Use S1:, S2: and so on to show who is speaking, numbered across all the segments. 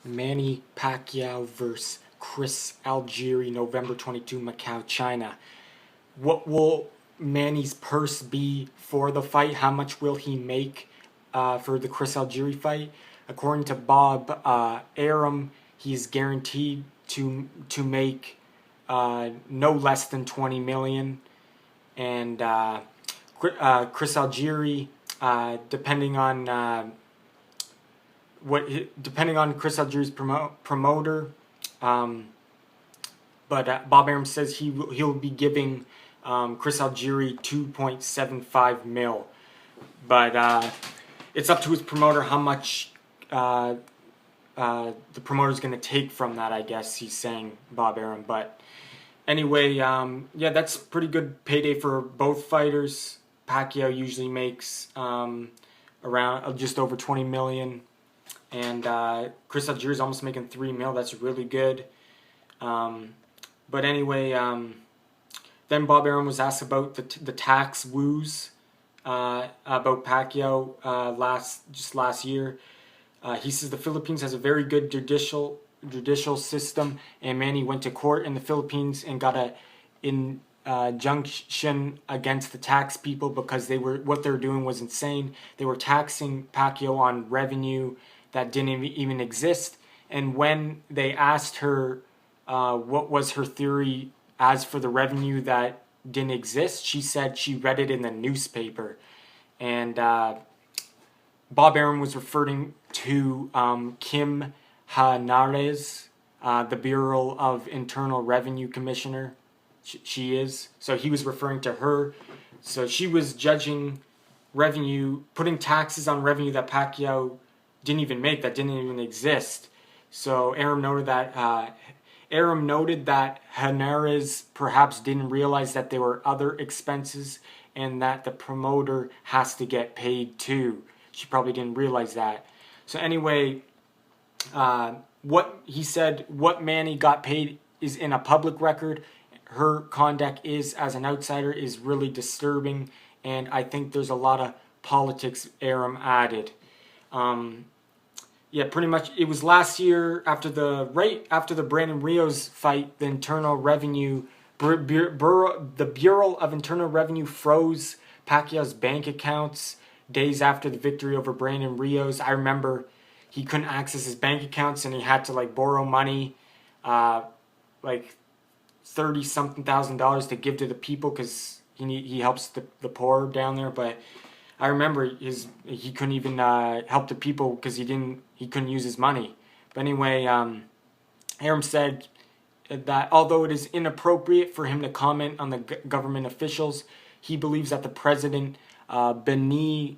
S1: Manny Pacquiao versus Chris Algieri, November 22, Macau, China. What will Manny's purse be for the fight? How much will he make for the Chris Algieri fight? According to Bob Arum, he's guaranteed to make no less than $20 million. And Chris Algieri, depending on Chris Algieri's promoter, but Bob Arum says he'll be giving Chris Algieri 2.75 mil, but it's up to his promoter how much the promoter's going to take from that. I guess he's saying, Bob Arum. But anyway, yeah, that's pretty good payday for both fighters. Pacquiao usually makes around just over 20 million. And Chris Algieri is almost making 3 mil. That's really good. But anyway, then Bob Arum was asked about the tax woos about Pacquiao last year. He says the Philippines has a very good judicial system, and Manny went to court in the Philippines and got an injunction against the tax people because what they were doing was insane. They were taxing Pacquiao on revenue that didn't even exist. And when they asked her what was her theory as for the revenue that didn't exist, she said she read it in the newspaper. And Bob Arum was referring to Kim Hanares, the Bureau of Internal Revenue Commissioner. She is. So he was referring to her. So she was judging revenue, putting taxes on revenue that Pacquiao didn't even make, that didn't even exist. So Arum noted that Hanares perhaps didn't realize that there were other expenses and that the promoter has to get paid too. She probably didn't realize that. So anyway, what he said, what Manny got paid is in a public record. Her conduct is, as an outsider, is really disturbing, and I think there's a lot of politics, Arum added. Yeah, pretty much. It was last year right after the Brandon Rios fight, the Internal Revenue the Bureau of Internal Revenue froze Pacquiao's bank accounts days after the victory over Brandon Rios. I remember he couldn't access his bank accounts and he had to borrow money, like $30-something thousand to give to the people because he helps the poor down there. But I remember he couldn't even help the people because he couldn't use his money. But anyway, Arum said that although it is inappropriate for him to comment on the government officials, he believes that the president Benigno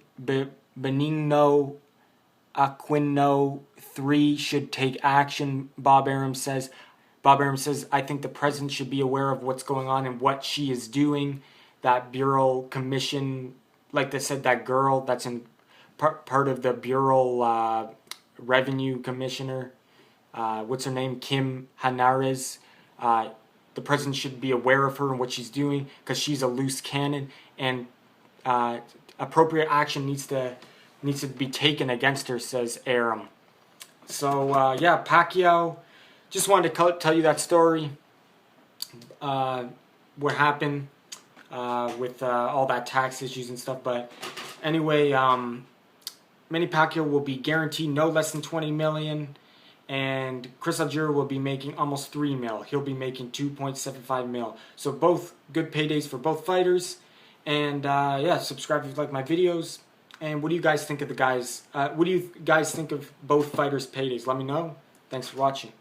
S1: Aquino III should take action. Bob Arum says, I think the president should be aware of what's going on and what she is doing. That Bureau Commission, like they said, that girl that's in part of the Bureau Revenue Commissioner, what's her name, Kim Hanares, the president should be aware of her and what she's doing because she's a loose cannon, and appropriate action needs to be taken against her, says Arum. So yeah, Pacquiao, just wanted to tell you that story, what happened with all that tax issues and stuff. But anyway, Manny Pacquiao will be guaranteed no less than 20 million, and Chris Algieri will be making almost 3 mil. He'll be making 2.75 mil. So both good paydays for both fighters. And yeah, subscribe if you like my videos. And what do you guys think of the guys? What do you guys think of both fighters' paydays? Let me know. Thanks for watching.